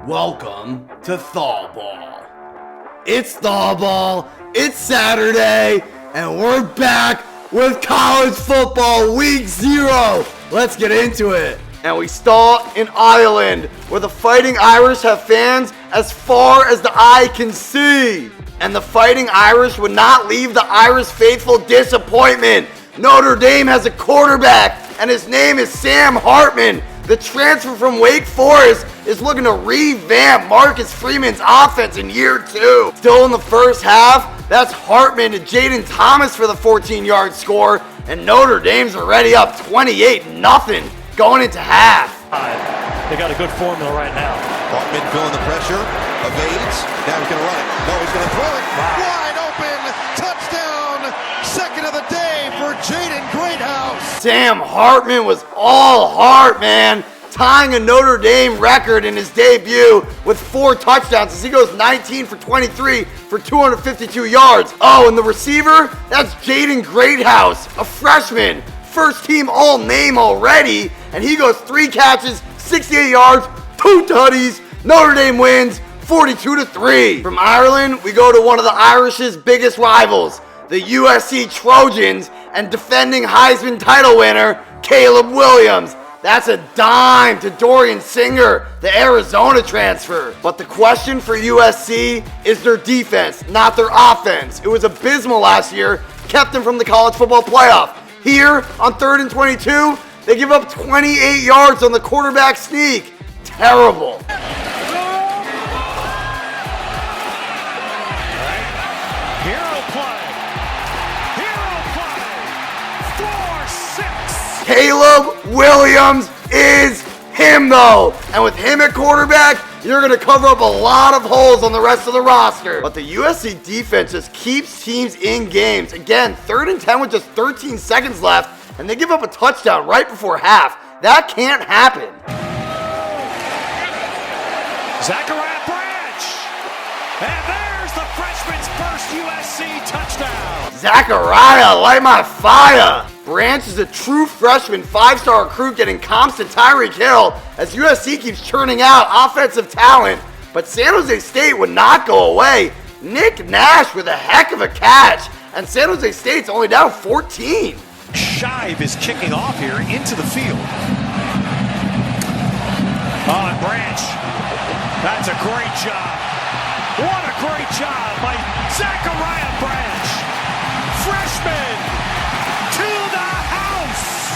Welcome to ThawBall. It's ThawBall, it's Saturday, and we're back with college football week 0. Let's get into it. And we start in Ireland, where the Fighting Irish have fans as far as the eye can see. And the Fighting Irish would not leave the Irish faithful disappointment. Notre Dame has a quarterback, and his name is Sam Hartman. The transfer from Wake Forest is looking to revamp Marcus Freeman's offense in year 2. Still in the first half, that's Hartman to Jaden Thomas for the 14-yard score, and Notre Dame's already up 28-0 going into half. They got a good formula right now. Hartman feeling the pressure, evades, now he's going to run it. No, he's going to throw it. Wow. Wide open, touchdown, second of the day for Jaden Greathouse. Sam Hartman was all heart, man, tying a Notre Dame record in his debut with 4 touchdowns as he goes 19 for 23 for 252 yards. Oh, and the receiver, that's Jaden Greathouse, a freshman, first team all-name already, and he goes 3 catches, 68 yards, 2 tutties. Notre Dame wins 42-3. From Ireland, we go to one of the Irish's biggest rivals, the USC Trojans, and defending Heisman title winner, Caleb Williams. That's a dime to Dorian Singer, the Arizona transfer. But the question for USC is their defense, not their offense. It was abysmal last year, kept them from the college football playoff. Here, on 3rd and 22, they give up 28 yards on the quarterback sneak. Terrible. Caleb Williams is him, though. And with him at quarterback, you're going to cover up a lot of holes on the rest of the roster. But the USC defense just keeps teams in games. Again, 3rd and 10 with just 13 seconds left, and they give up a touchdown right before half. That can't happen. Zachariah Branch. And there's the freshman's first USC touchdown. Zachariah, light my fire. Branch is a true freshman 5-star recruit getting comps to Tyreek Hill as USC keeps churning out offensive talent, but San Jose State would not go away. Nick Nash with a heck of a catch, and San Jose State's only down 14. Shive is kicking off here into the field. Oh, and Branch, that's a great job. What a great job by Zachariah Branch. Freshman.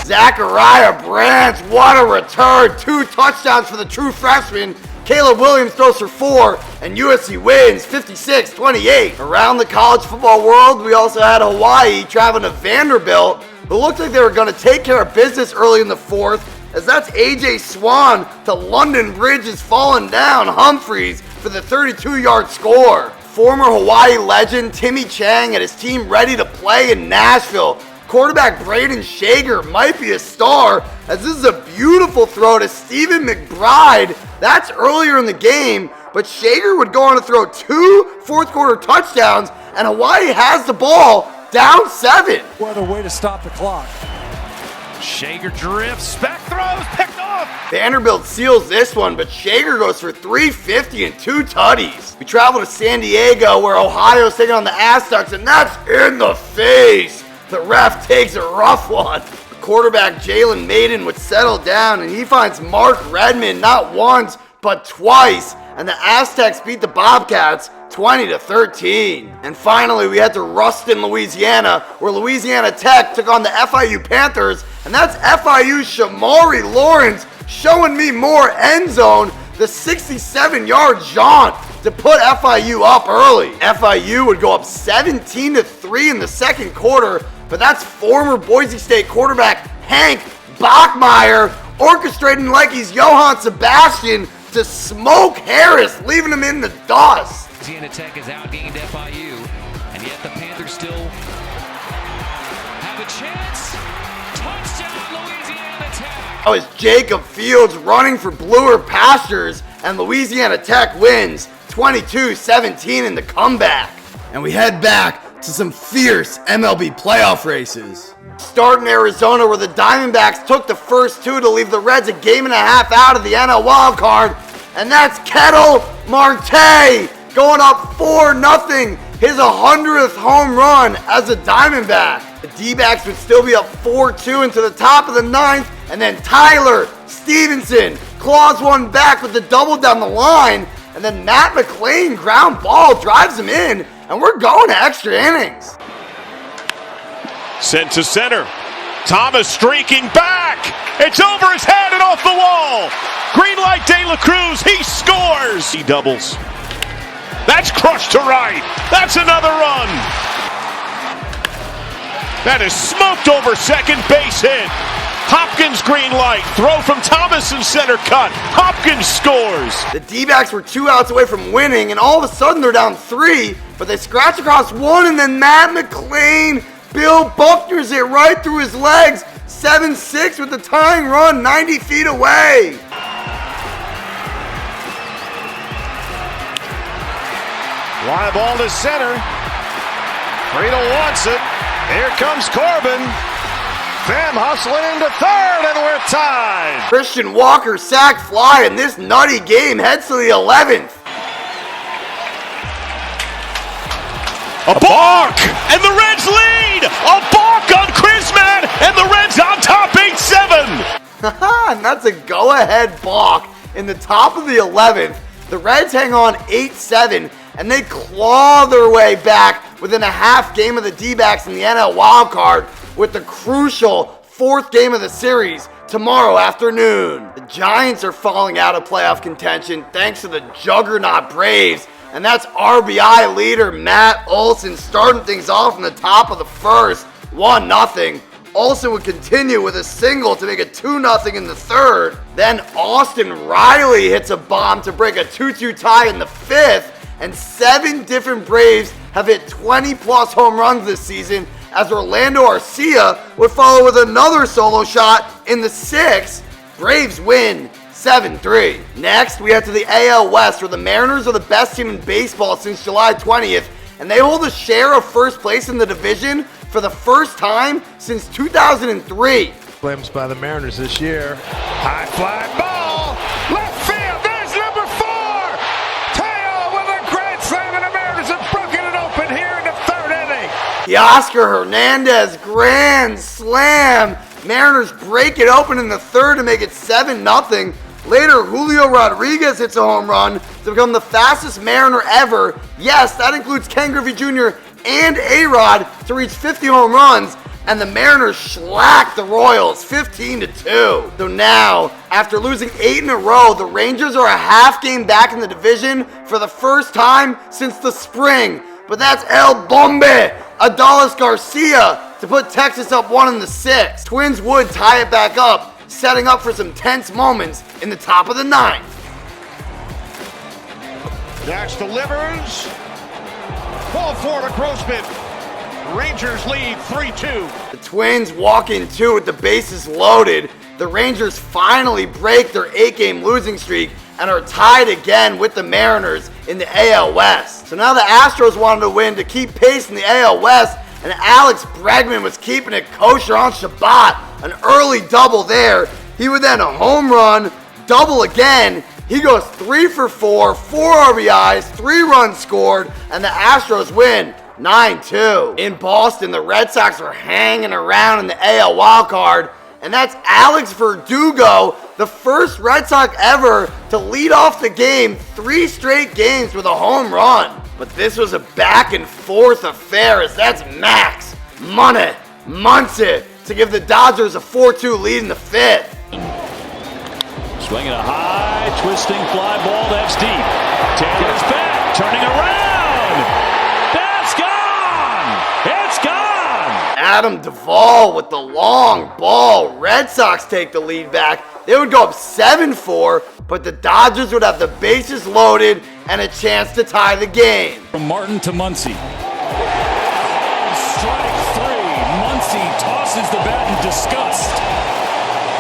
Zachariah Branch, what a return. 2 touchdowns for the true freshman. Caleb Williams throws for 4, and USC wins 56-28. Around the college football world, we also had Hawaii traveling to Vanderbilt, who looked like they were going to take care of business early in the 4th, as that's A.J. Swan to London Bridge is falling down Humphreys for the 32-yard score. Former Hawaii legend Timmy Chang had his team ready to play in Nashville. Quarterback Braden Shager might be a star, as this is a beautiful throw to Stephen McBride. That's earlier in the game, but Shager would go on to throw 2 fourth-quarter touchdowns, and Hawaii has the ball down 7. What a way to stop the clock. Shager drifts, back throws, picked off. Vanderbilt seals this one, but Shager goes for 350 and 2 tutties. We travel to San Diego, where Ohio's taking on the Aztecs, and that's in the face. The ref takes a rough one. Quarterback Jalen Maiden would settle down, and he finds Mark Redmond not once, but twice. And the Aztecs beat the Bobcats 20-13. And finally, we head to Ruston, Louisiana, where Louisiana Tech took on the FIU Panthers. And that's FIU's Shamari Lawrence showing me more end zone. The 67-yard jaunt to put FIU up early. FIU would go up 17-3 in the second quarter, but that's former Boise State quarterback Hank Bachmeier orchestrating like he's Johann Sebastian to smoke Harris, leaving him in the dust. Louisiana Tech has outgained FIU, and yet the Panthers still have a chance. Touchdown, Louisiana Tech. Oh, it's Jacob Fields running for bluer pastures, and Louisiana Tech wins 22-17 in the comeback. And we head back to some fierce MLB playoff races. Start in Arizona, where the Diamondbacks took the first 2 to leave the Reds a game and a half out of the NL wildcard. and that's Kettle Marte going up 4-0. His 100th home run as a Diamondback. The D-backs would still be up 4-2 into the top of the 9th, and then Tyler Stevenson claws one back with the double down the line, and then Matt McLain ground ball drives him in, and we're going to extra innings. Sent to center. Thomas streaking back. It's over his head and off the wall. Green light De La Cruz. He scores. He doubles. That's crushed to right. That's another run. That is smoked over second base hit. Hopkins green light. Throw from Thomas in center cut. Hopkins scores. The D-backs were 2 outs away from winning, and all of a sudden they're down 3, but they scratch across 1, and then Matt McLain, Bill Buckner's it right through his legs. 7-6 with the tying run 90 feet away. Fly ball to center. Friedel wants it. Here comes Corbin. Pham hustling into third, and we're tied. Christian Walker sack fly, and this nutty game heads to the 11th. A balk, and the Reds lead. A balk on Chrisman, and the Reds on top 8-7. And that's a go-ahead balk in the top of the 11th. The Reds hang on 8-7, and they claw their way back within a half game of the D-backs in the NL wildcard with the crucial 4th game of the series tomorrow afternoon. The Giants are falling out of playoff contention thanks to the juggernaut Braves, and that's RBI leader Matt Olson starting things off in the top of the first, 1-0. Olson would continue with a single to make it 2-0 in the third. Then Austin Riley hits a bomb to break a 2-2 tie in the 5th, and 7 different Braves have hit 20-plus home runs this season, as Orlando Arcia would follow with another solo shot in the 6th. Braves win 7-3. Next, we head to the AL West, where the Mariners are the best team in baseball since July 20th, and they hold a share of first place in the division for the first time since 2003. Claims by the Mariners this year. High fly ball. Left field. There's number 4. Teo with a grand slam, and the Mariners have broken it open here in the 3rd inning. Teoscar Hernandez grand slam. Mariners break it open in the 3rd to make it 7-0. Later, Julio Rodriguez hits a home run to become the fastest Mariner ever. Yes, that includes Ken Griffey Jr. and A-Rod to reach 50 home runs, and the Mariners shellacked the Royals 15-2. So now, after losing 8 in a row, the Rangers are a half game back in the division for the first time since the spring. But that's El Bombe, Adolis Garcia, to put Texas up 1 in the 6th. Twins would tie it back up, setting up for some tense moments in the top of the 9th. Dash delivers. Ball 4 to Grossman. Rangers lead 3-2. The Twins walk in 2 with the bases loaded. The Rangers finally break their 8-game losing streak and are tied again with the Mariners in the AL West. So now the Astros wanted to win to keep pace in the AL West, and Alex Bregman was keeping it kosher on Shabbat. An early double there. He would then a home run, double again. He goes 3 for 4, 4 RBIs, 3 runs scored, and the Astros win 9-2. In Boston, the Red Sox are hanging around in the AL wildcard, and that's Alex Verdugo, the first Red Sox ever to lead off the game 3 straight games with a home run. But this was a back and forth affair, as that's Max Muncy to give the Dodgers a 4-2 lead in the 5th. Swinging a high, twisting fly ball that's deep. Taylor's back, turning around. That's gone. It's gone. Adam Duvall with the long ball. Red Sox take the lead back. They would go up 7-4, but the Dodgers would have the bases loaded and a chance to tie the game. From Martin to Muncy. Strike 3. Muncy tosses the bat in disgust.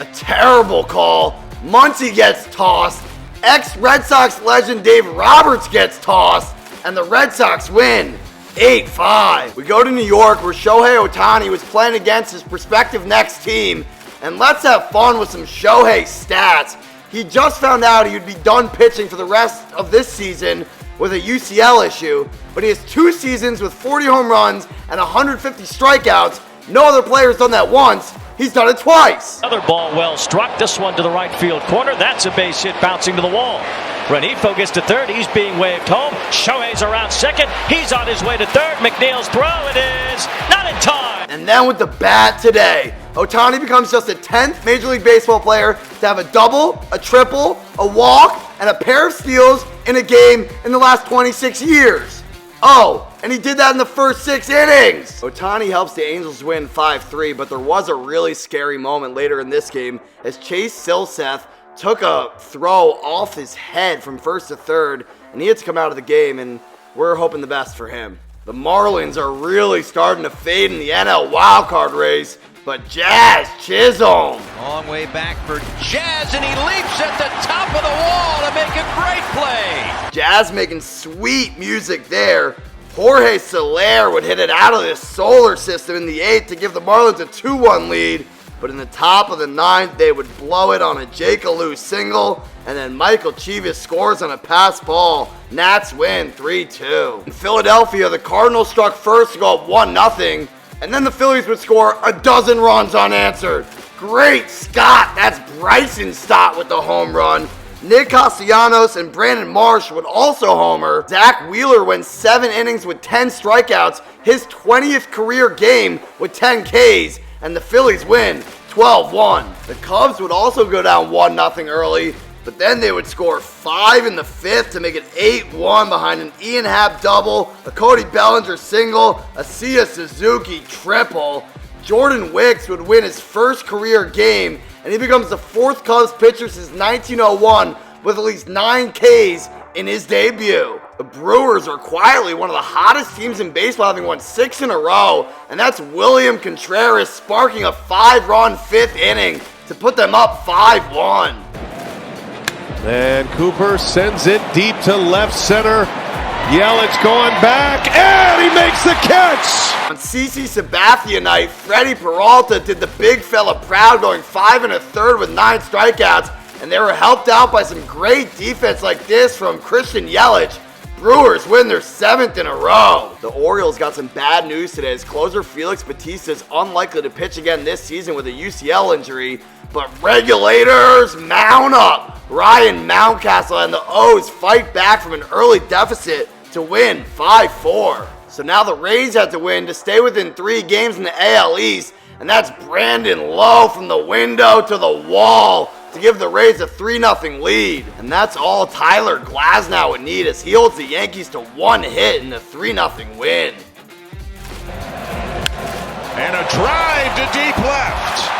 A terrible call. Muncy gets tossed. Ex-Red Sox legend Dave Roberts gets tossed, and the Red Sox win 8-5. We go to New York, where Shohei Ohtani was playing against his prospective next team, and let's have fun with some Shohei stats. He just found out he would be done pitching for the rest of this season with a UCL issue, but he has 2 seasons with 40 home runs and 150 strikeouts. No other player's done that once. He's done it twice. Another ball well struck. This one to the right field corner. That's a base hit bouncing to the wall. Renifo gets to third. He's being waved home. Shohei's around second. He's on his way to third. McNeil's throw. It is not in time. And then with the bat today, Ohtani becomes just the 10th Major League Baseball player to have a double, a triple, a walk, and a pair of steals in a game in the last 26 years. Oh, and he did that in the first 6 innings. Ohtani helps the Angels win 5-3, but there was a really scary moment later in this game as Chase Silseth took a throw off his head from first to third, and he had to come out of the game, and we're hoping the best for him. The Marlins are really starting to fade in the NL wildcard race, but Jazz Chisholm. Long way back for Jazz, and he leaps at the top of the wall to make a great play. Jazz making sweet music there. Jorge Soler would hit it out of the solar system in the 8th to give the Marlins a 2-1 lead, but in the top of the 9th, they would blow it on a Jake Alou single, and then Michael Chivas scores on a pass ball. Nats win 3-2. In Philadelphia, the Cardinals struck first to go up 1-0, and then the Phillies would score a dozen runs unanswered. Great Scott, that's Bryson Stott with the home run. Nick Castellanos and Brandon Marsh would also homer. Zach Wheeler went 7 innings with 10 strikeouts, his 20th career game with 10 Ks, and the Phillies win 12-1. The Cubs would also go down 1-0 early, but then they would score 5 in the 5th to make it 8-1 behind an Ian Happ double, a Cody Bellinger single, a Sia Suzuki triple. Jordan Wicks would win his first career game, and he becomes the 4th Cubs pitcher since 1901 with at least 9 Ks in his debut. The Brewers are quietly one of the hottest teams in baseball, having won 6 in a row, and that's William Contreras sparking a 5-run 5th inning to put them up 5-1. And Cooper sends it deep to left center. Yelich going back, and he makes the catch! On CC Sabathia night, Freddie Peralta did the big fella proud, going 5 1/3 with 9 strikeouts, and they were helped out by some great defense like this from Christian Yelich. Brewers win their 7th in a row. The Orioles got some bad news today as closer Felix Bautista is unlikely to pitch again this season with a UCL injury, but regulators mount up. Ryan Mountcastle and the O's fight back from an early deficit to win 5-4. So now the Rays have to win to stay within 3 games in the AL East, and that's Brandon Lowe from the window to the wall to give the Rays a 3-0 lead. And that's all Tyler Glasnow would need as he holds the Yankees to 1 hit in the 3-0 win. And a drive to deep left.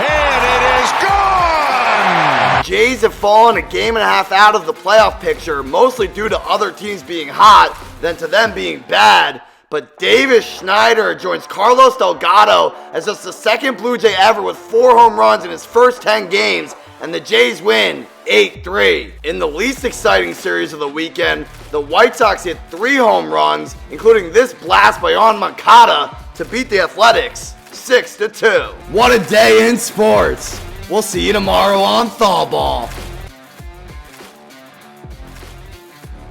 And it is gone! Jays have fallen a game and a half out of the playoff picture, mostly due to other teams being hot than to them being bad. But Davis Schneider joins Carlos Delgado as just the 2nd Blue Jay ever with 4 home runs in his first 10 games, and the Jays win 8-3. In the least exciting series of the weekend, the White Sox hit 3 home runs, including this blast by Yoan Moncada to beat the Athletics 6-2. What a day in sports. We'll see you tomorrow on ThawBall.